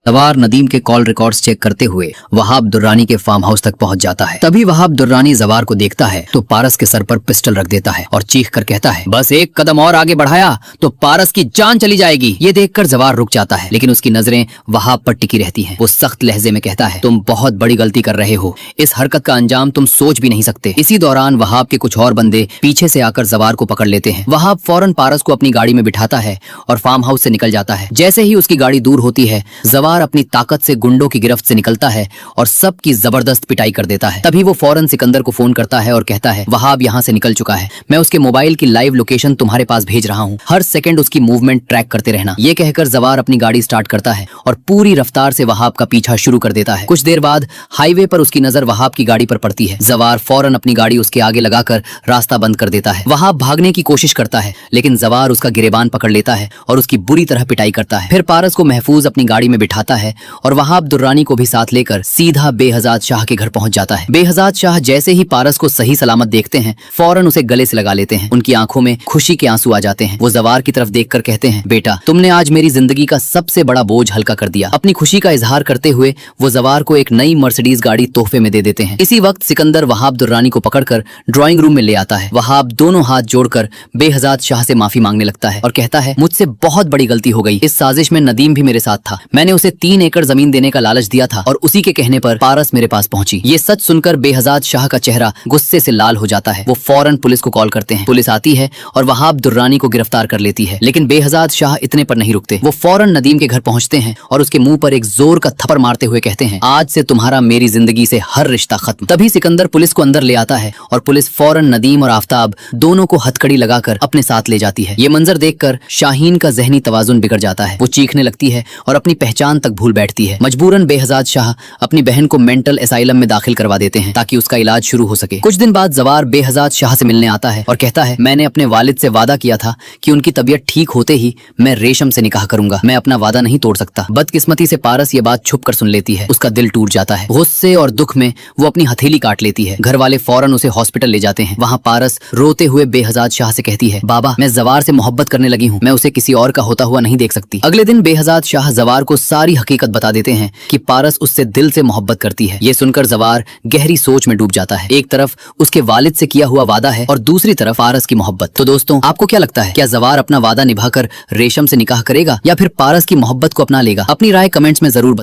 जवार नदीम के call records check करते हुए वहाब दुर्रानी के फार्म हाउस तक पहुंच जाता है। तभी वहाब दुर्रानी जवार को देखता है तो पारस के सर पर पिस्टल रख देता है और चीख कर कहता है, बस एक कदम और आगे बढ़ाया तो पारस की जान चली जाएगी। ये देखकर जवार रुक जाता है, लेकिन उसकी नजरें वहाब पर टिकी रहती हैं। वो सख्त लहजे में कहता है, तुम बहुत बड़ी गलती कर रहे हो, इस हरकत का अंजाम तुम सोच भी नहीं सकते। इसी दौरान वहाब के कुछ और बंदे पीछे से आकर जवार को पकड़ लेते हैं। वहाब फौरन पारस को अपनी गाड़ी में बिठाता है और फार्म हाउस से निकल जाता है। जैसे ही उसकी गाड़ी दूर होती है, जवार अपनी ताकत से गुंडों की गिरफ्त से निकलता है और सबकी जबरदस्त पिटाई कर देता है। तभी वो फौरन सिकंदर को फोन करता है और कहता है, वहाब यहाँ से निकल चुका है, मैं उसके मोबाइल की लाइव लोकेशन तुम्हारे पास भेज रहा हूँ, हर सेकंड उसकी मूवमेंट ट्रैक करते रहना। ये कहकर जवार अपनी गाड़ी स्टार्ट करता है और पूरी रफ्तार से वहाब का पीछा शुरू कर देता है। कुछ देर बाद हाईवे पर उसकी नजर वहाब की गाड़ी पर पड़ती है। जवार फौरन अपनी गाड़ी उसके आगे लगाकर रास्ता बंद कर देता है। वहाब भागने की कोशिश करता है, लेकिन जवार उसका गिरेबान पकड़ लेता है और उसकी बुरी तरह पिटाई करता है। फिर पारस को महफूज अपनी गाड़ी में बिठाता है और वहाब दुर्रानी को भी साथ लेकर सीधा बेहजाद शाह के घर पहुंच जाता है। बेहजाद शाह जैसे ही पारस को सही सलामत देखते हैं, फौरन उसे गले से लगा लेते हैं। उनकी आंखों में खुशी के आंसू आ जाते हैं। वो जवार की तरफ देखकर कहते हैं, बेटा तुमने आज मेरी जिंदगी का सबसे बड़ा बोझ हल्का कर दिया। अपनी खुशी का इजहार करते हुए वो जवार को एक नई मर्सिडीज गाड़ी तोहफे में दे देते हैं। इसी वक्त सिकंदर वहाब दुर्रानी को पकड़कर ड्राइंग रूम में ले आता है। वहाब दोनों हाथ जोड़कर बेहजाद शाह से माफी मांगने लगता है और कहता है, मुझसे बहुत बड़ी गलती हो गई। इस साजिश में नदीम भी मेरे साथ था। मैंने उसे 3 एकड़ जमीन देने का लालच दिया था और उसी के कहने पर पारस मेरे पास पहुंची। ये सच सुनकर बेहजाद शाह का चेहरा गुस्से से लाल हो जाता है। वो फौरन पुलिस को कॉल करते हैं। पुलिस आती है और वहाब दुर्रानी को गिरफ्तार कर लेती है, लेकिन बेहजाद शाह इतने पर नहीं रुकते। वो फौरन नदीम के घर पहुंचते हैं और उसके मुंह पर एक जोर का थप्पड़ मारते हुए कहते हैं, आज से तुम्हारा मेरी जिंदगी से हर रिश्ता खत्म। तभी सिकंदर पुलिस को अंदर ले आता है और पुलिस फौरन नदीम और आफ्ताब दोनों को हथकड़ी लगाकर अपने साथ ले जाती है। ये मंजर देखकर शाहीन का जहनी तवाजुन बिगड़ जाता है। वो चीखने लगती है और अपनी पहचान तक भूल बैठती है। मजबूरन बेहजाद शाह अपनी बहन को मेंटल एसाइलम में दाखिल करवा देते हैं ताकि उसका इलाज शुरू हो सके। कुछ दिन बाद जवार बेहजाद शाह से मिलने आता है और कहता है, मैंने अपने वालिद से वादा किया था कि उनकी तबीयत ठीक होते ही मैं रेशम से निकाह करूंगा। मैं अपना वादा नहीं तोड़ सकता। बदकिस्मती से पारस ये बात छुप कर सुन लेती है। उसका दिल टूट जाता है। गुस्से और दुख में वो अपनी हथेली काट लेती है। घर वाले फौरन उसे हॉस्पिटल ले जाते हैं। वहाँ पारस रोते हुए बेहजाद शाह से कहती है, बाबा मैं जवार से मोहब्बत करने लगी हूँ, मैं उसे किसी और का होता हुआ नहीं देख सकती। अगले दिन बेहजाद शाह जवार को सारी हकीकत बता देते हैं कि पारस उससे दिल से मोहब्बत करती है। ये सुनकर जवार गहरी सोच में डूब जाता है। एक तरफ उसके वालिद से किया हुआ वादा है और दूसरी तरफ पारस की मोहब्बत। तो दोस्तों आपको क्या लगता है, क्या जवार अपना वादा निभाकर रेशम से निकाह करेगा या फिर पारस की मोहब्बत को अपना लेगा? अपनी राय कमेंट्स में जरूर